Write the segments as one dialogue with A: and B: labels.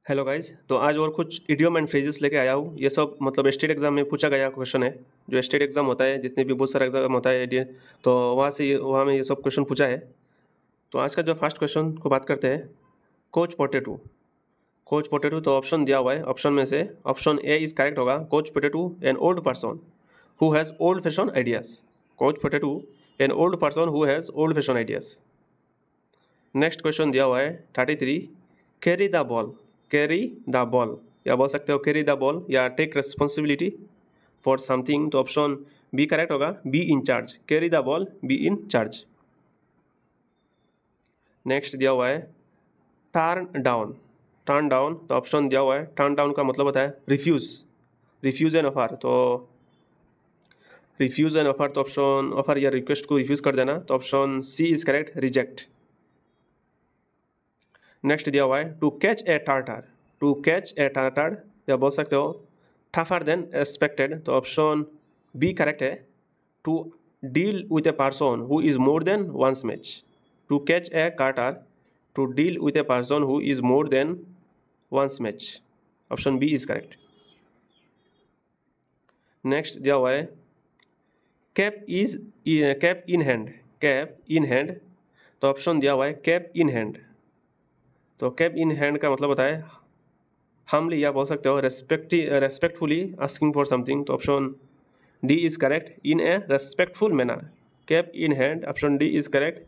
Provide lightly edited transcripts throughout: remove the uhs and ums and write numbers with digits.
A: Hello guys. तो आज और कुछ इडियम एंड फ्रेजेस लेके आया हूँ। ये सब मतलब स्टेट एग्जाम में पूछा गया क्वेश्चन है। जो स्टेट एग्जाम होता है, जितने भी बहुत सारा एग्जाम होता है तो वहाँ में ये सब क्वेश्चन पूछा है। तो आज का जो फर्स्ट क्वेश्चन को बात करते हैं, कोच पोटैटो। कोच पोटैटो, तो ऑप्शन दिया हुआ है। ऑप्शन में से ऑप्शन ए इज करेक्ट होगा। Coach potato an old person who has old fashion ideas. Coach potato an old person who has old fashion ideas. Next question दिया हुआ है 33, carry the ball. Carry the ball, या बोल सकते हो carry the ball या take responsibility for something. तो option B correct होगा, B in charge. Carry the ball, be in charge. Next दिया हुआ है टर्न डाउन। टर्न डाउन, तो ऑप्शन दिया हुआ है। टर्न डाउन का मतलब होता है रिफ्यूज, रिफ्यूज एन ऑफर। तो रिफ्यूज एन ऑफर, तो ऑप्शन ऑफर या रिक्वेस्ट को रिफ्यूज कर देना। तो option C is correct, reject. Next दिया हुआ है to catch a tartar. To catch a tartar, या बोल सकते हो टफर देन एक्सपेक्टेड। तो ऑप्शन बी करेक्ट है, to deal with a person who is more than one's match. To catch a tartar, to deal with a person who is more than one's match. Option B is correct. Next दिया हुआ है cap in hand. Cap in hand, तो option दिया हुआ है cap in hand. तो cap in hand का मतलब होता है हमली, या बोल सकते हो रेस्पेक्टफुली आस्किंग फॉर समथिंग। तो option D is correct, in A respectful manner. Cap in hand, option D is correct,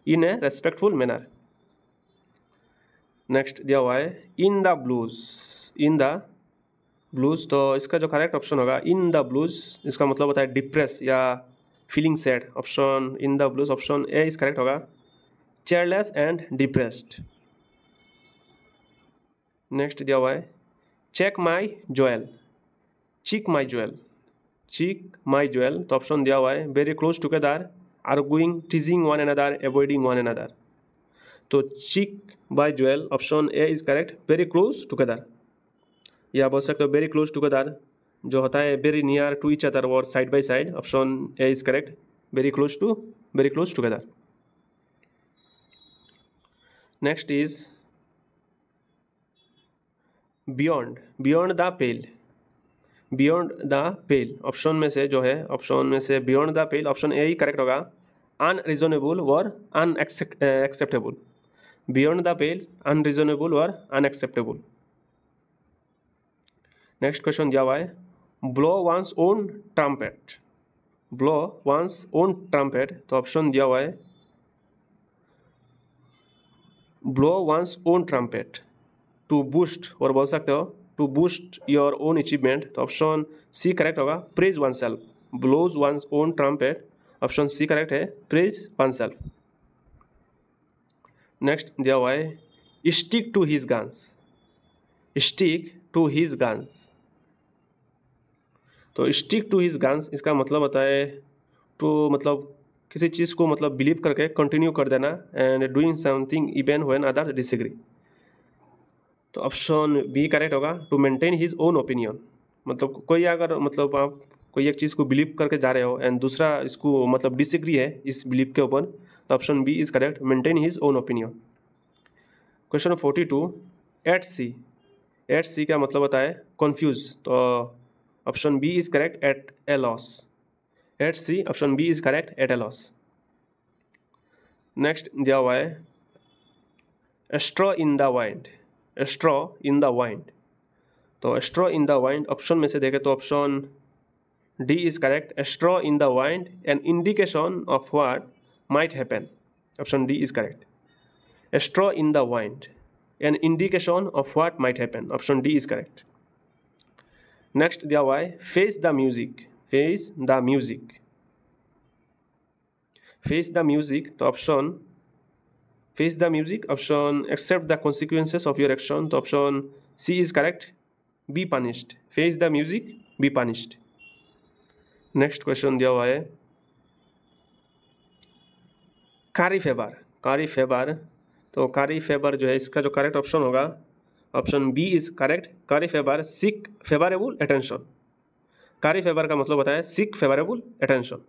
A: in A respectful manner. Next दिया हुआ है इन the blues. In the blues, तो इसका जो करेक्ट ऑप्शन होगा इन the blues, इसका मतलब होता है डिप्रेस या feeling sad. Option in the blues, option A is correct होगा, चेयरलेस एंड डिप्रेस्ड। नेक्स्ट दिया हुआ है cheek by jowl. Cheek by jowl, cheek by jowl, तो ऑप्शन दिया हुआ है very close together, arguing, teasing one another, avoiding one another. तो cheek by jowl, option A is correct, very close together. या बोल सकते हो वेरी क्लोज टुगेदर जो होता है very near to each other और side by side. Option A is correct, very close together. Next is beyond, beyond the pale. Beyond the pale, option में से जो है, ऑप्शन में से beyond the pale, option A ही correct होगा, unreasonable और unacceptable. Beyond the pale, unreasonable और अनएक्सेप्टेबल। नेक्स्ट क्वेश्चन दिया हुआ है blow one's own trumpet. Blow one's own trumpet, तो ऑप्शन दिया हुआ है blow one's own trumpet to boost, और बोल सकते हो to boost your own achievement. तो ऑप्शन सी करेक्ट होगा, praise oneself. Blows one's own trumpet, option C correct है, प्रेज वन सेल्फ। नेक्स्ट दिया हुआ है stick to his guns. Stick to his guns, तो स्टिक टू हिज गन्स, इसका मतलब होता है टू मतलब किसी चीज़ को मतलब बिलीव करके कंटिन्यू कर देना, and doing something even when other disagree. तो ऑप्शन बी करेक्ट होगा, to maintain his own opinion. मतलब कोई अगर मतलब आप कोई एक चीज़ को बिलीव करके जा रहे हो एंड दूसरा इसको मतलब डिसएग्री है इस बिलीव के ऊपर, तो option B is correct, maintain his own opinion. Question 42, at sea. At sea का मतलब होता है कन्फ्यूज। तो option B is correct, at a loss. At sea, option B is correct, at a loss. Next दिया हुआ है straw in the wind. Straw in the wind, तो straw in the wind, option में से देखें तो option D is correct, straw in the wind an indication of what might happen. Option D is correct, straw in the wind an indication of what might happen. Option D is correct. Next दिया हुआ है face the music. Face the music, face the music, तो option face the music, option accept the consequences of your action. तो option C is correct, be punished. Face the music, be punished. Next question दिया हुआ है कारी favour. कारी favour, तो कारी favour जो है इसका जो करेक्ट ऑप्शन होगा, ऑप्शन बी इज करेक्ट, कारी फेवर सीक फेवरेबल अटेंशन। कारी फेवर का मतलब होता है सीक फेवरेबल अटेंशन।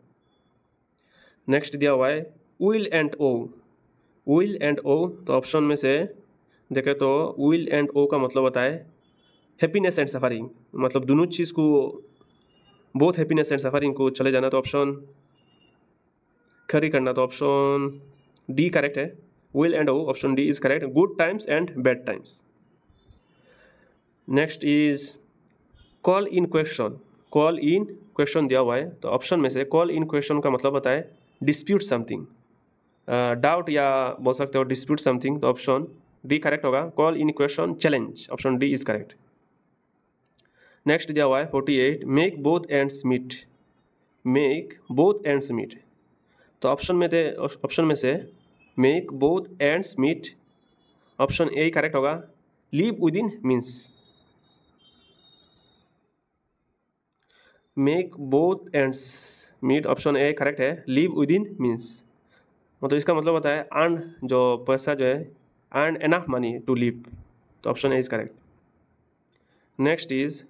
A: नेक्स्ट दिया हुआ है will and O. Will and O, तो ऑप्शन में से देखें तो विल एंड ओ का मतलब होता है हैप्पीनेस एंड सफरिंग, मतलब दोनों चीज़ को, बोथ हैप्पीनेस एंड सफरिंग को चले जाना, तो ऑप्शन खरी करना, तो ऑप्शन डी करेक्ट है। Will and woe, option D is correct. Good times and bad times. Next is call in question. Call in question दिया हुआ है, तो ऑप्शन में से कॉल इन क्वेश्चन का मतलब होता है डिस्प्यूट समथिंग, डाउट या बोल सकते हो डिस्प्यूट समथिंग, तो ऑप्शन डी करेक्ट होगा। Call in question challenge, option D is correct. Next दिया हुआ है 48, make both ends meet. Make both ends meet, तो ऑप्शन में से make both ends meet, option A correct होगा। Live within means, make both ends meet, option A correct है। Live within means मतलब इसका मतलब होता है अर्न, जो पैसा जो है, earn enough money to live, तो option A is correct. Next is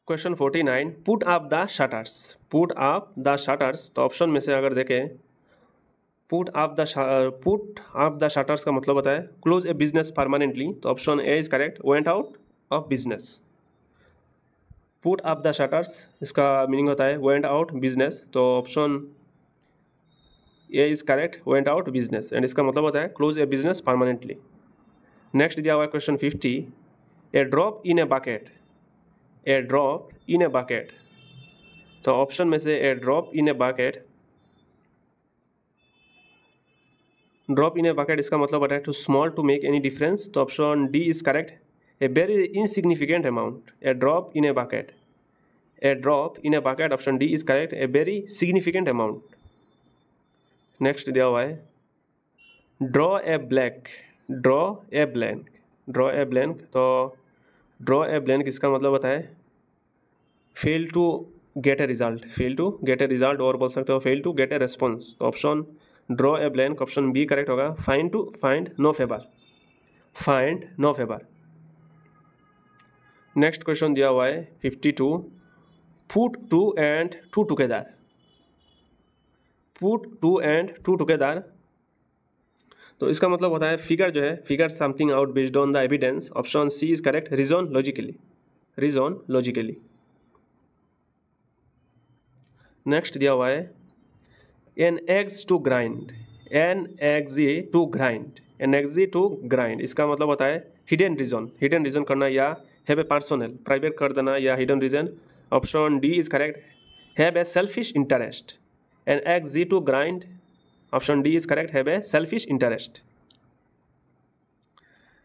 A: question 49, put up the shutters. Put up the shutters, तो ऑप्शन में से अगर देखें पुट अप द शटर्स का मतलब होता है क्लोज ए बिजनेस परमानेंटली, तो option A is correct. Went out of business. Put up the shutters इसका मीनिंग होता है वेंट आउट बिजनेस, तो option A is correct, went out business, and इसका मतलब होता है क्लोज ए बिजनेस परमानेंटली। नेक्स्ट दिया हुआ है question 50, A drop in a bucket. A drop in a bucket, तो ऑप्शन में से ए drop in a bucket, drop in a bucket इसका मतलब होता है too small to make any difference, तो option D is correct. A very insignificant amount, a drop in a bucket, a drop in a bucket, option D is correct. A very significant amount. Next दिया हुआ है draw a blank. Draw a blank, draw a blank, तो draw a blank इसका मतलब होता है fail to get a result, fail to get a result, और बोल सकते हो fail to get a response, तो option draw a blank, option B correct होगा। Find no favour, find no favour. Next question दिया हुआ है 52, put two and two together. Put two and two together, तो इसका मतलब होता है फिगर जो है, figure something out based on the evidence, option C is correct. Reason logically, reason logically. Next दिया हुआ है N eggs to grind. An axe to grind, an axe to grind इसका मतलब होता है हिडन रीजन, हिडन रीजन करना, या have a personal private कर देना, या hidden reason, option D is correct. Have a selfish interest, an axe to grind, option D is correct, have a selfish interest.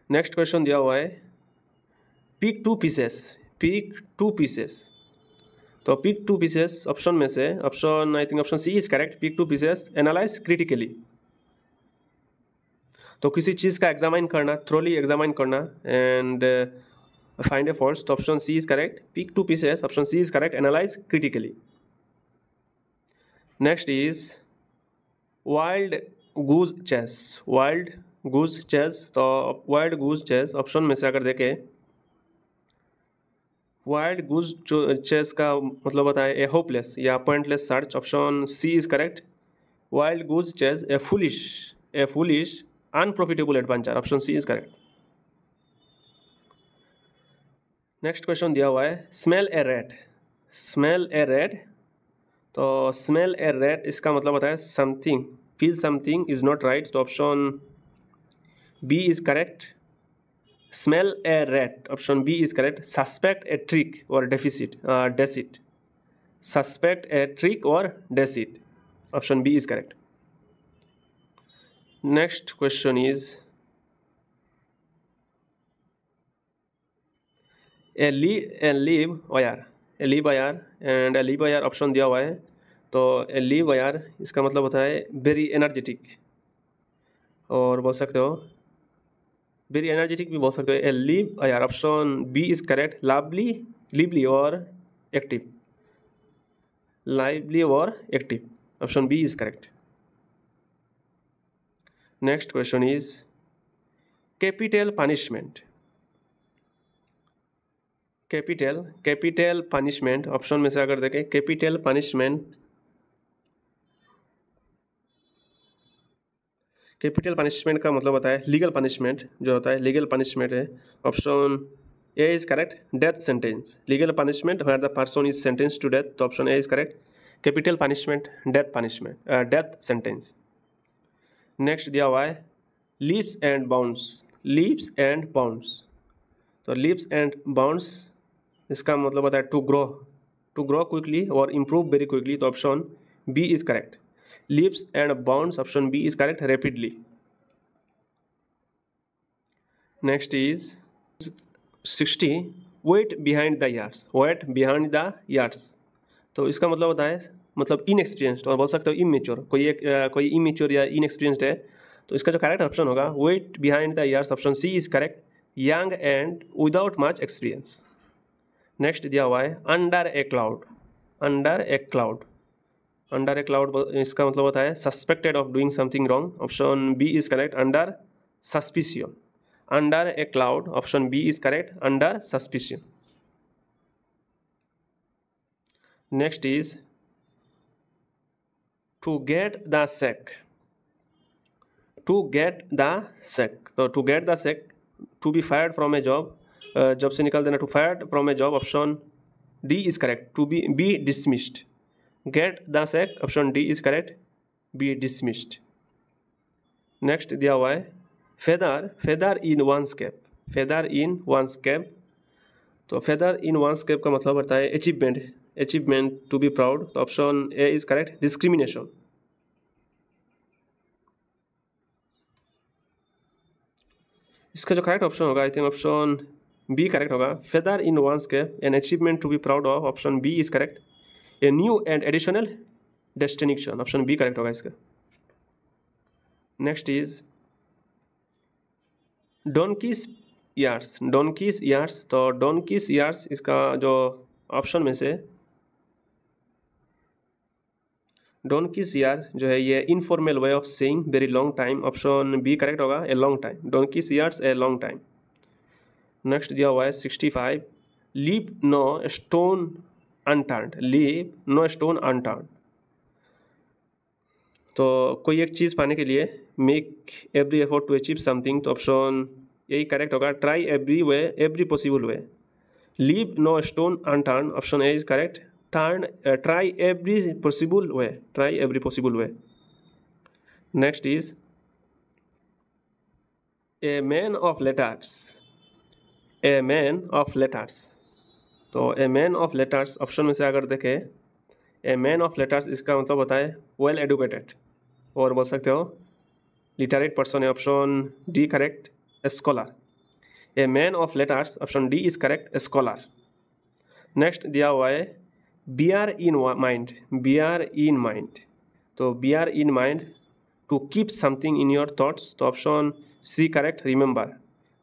A: Next question दिया हुआ है pick to pieces. Pick to pieces, तो pick to pieces option में से, option I think option C is correct. Pick to pieces analyse critically, तो किसी चीज़ का एग्जामाइन करना, थ्रोली एग्जामाइन करना, एंड फाइंड ए फॉल्ट्स, तो option C is correct. Pick to pieces, option C is correct, analyse critically. Next is wild goose chase. Wild goose chase, तो wild goose chase option में से अगर देखें, wild goose chess का मतलब होता है ए होपलेस या pointless search, option C is correct. Wild goose chase a foolish unprofitable adventure, option C is correct. Next question दिया हुआ है smell a rat. Smell a rat, तो स्मेल ए रेड इसका मतलब होता है something, feel something is not right, तो option B is correct. Smell a rat, option B is correct. Suspect a trick और डेसिट, सस्पेक्ट ए ट्रिक और deceit, option B is correct. Next question is a live wire, a live wire, and a live wire option दिया हुआ है, तो ए live wire इसका मतलब होता है वेरी एनर्जेटिक, और बोल सकते हो वेरी एनर्जेटिक भी बोल सकते हो। A live wire, option B is correct. Lively और एक्टिव, लाइवली और active, option B is correct. Next question is capital punishment. Capital punishment option में से अगर देखें, कैपिटल पनिशमेंट कैपिटल पनिशमेंट का मतलब होता है लीगल पनिशमेंट, जो होता है लीगल पनिशमेंट है। Option A is correct, death sentence. Legal punishment where the person is sentence to death, तो option A is correct. Capital punishment death punishment, death sentence. Next दिया हुआ है leaps and bounds. Leaps and bounds, तो leaps and bounds इसका मतलब होता है to grow quickly और इम्प्रूव वेरी क्विकली, तो option B is correct. Leaps and bounds, option B is correct, rapidly. Next is 60 wet behind the ears. Wet behind the ears, तो इसका मतलब होता है मतलब इनएक्सपीरियंस्ड, और बोल सकते हो इमेच्योर। कोई इमेच्योर या इनएक्सपीरियंस्ड है, तो इसका जो करेक्ट ऑप्शन होगा wet behind the ears, option C is correct. Young and without much experience. Next दिया हुआ है under a cloud. Under a cloud, under a cloud इसका मतलब होता है suspected of doing something wrong, option B is correct. Under suspicion, under a cloud, option B is correct. Under suspicion. Next is to get the sack. To get the sack, तो to get the sack, to be fired from a job, job से निकाल देना, to fired from a job, option D is correct. To be dismissed, get the sack, option D is correct, be dismissed. Next दिया हुआ है feather, feather in one's cap. Feather in one's cap, तो feather in one's cap का मतलब होता है achievement, achievement to be proud, तो option A is correct, discrimination. इसका जो करेक्ट ऑप्शन होगा I think option B correct होगा। Feather in one's cap, an achievement to be proud of, option B is correct. A new and additional destination, option B correct होगा इसका। Next is donkey's years. Donkey's years, तो donkey's years इसका जो option में से donkey's yard जो है ये informal way of saying very long time, option B correct होगा, a long time. Donkey's years a long time. Next दिया हुआ है 65 leave no stone unturned. Leave no stone unturned, तो कोई एक चीज़ पाने के लिए make every effort to achieve something, तो ऑप्शन यही करेक्ट होगा, try every way, every possible way. Leave no stone unturned, option A is correct. try every possible way, try every possible way. Next is a man of letters. A man of letters, तो a man of letters option में से अगर देखें a man of letters इसका मतलब होता है well educated, और बोल सकते हो literate person है, option D correct, scholar. A man of letters, option D is correct, scholar. Next दिया हुआ है bear in mind. bear in mind, तो bear in mind to keep something in your thoughts, तो option C correct, remember.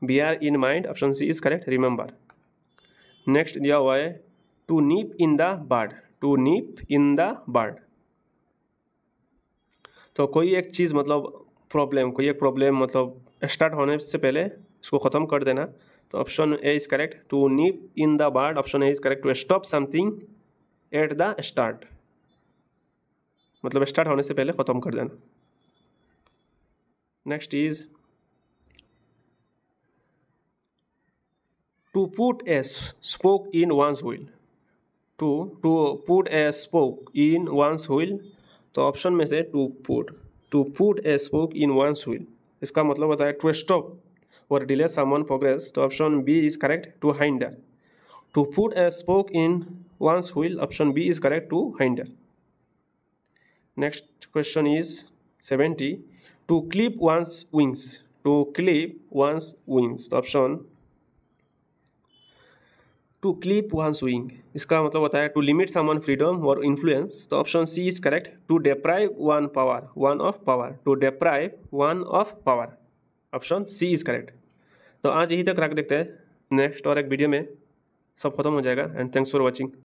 A: bear in mind, option C is correct, remember. Next दिया हुआ है to nip in the bud. to nip in the bud, तो कोई एक चीज़ मतलब problem, कोई एक प्रॉब्लम मतलब स्टार्ट होने से पहले इसको ख़त्म कर देना, तो option A is correct. To nip in the bud, option A is correct, to stop something at the start, मतलब स्टार्ट होने से पहले ख़त्म कर देना। Next is to put a spoke in one's wheel. To put a spoke in one's wheel, तो option में से to put a spoke in one's wheel इसका मतलब होता है टू स्टॉप और डिले समवन प्रोग्रेस, तो option B is correct, to hinder. To put a spoke in one's wheel, option B is correct, to hinder. Next question is 70 to clip one's wings. To clip one's wings, तो option to clip one's wing इसका मतलब होता है to limit someone freedom और influence, तो option C is correct, to deprive one of power. To deprive one of power, option C is correct. तो आज यहीं तक रख देते हैं, नेक्स्ट और एक वीडियो में सब खत्म हो जाएगा। And thanks for watching.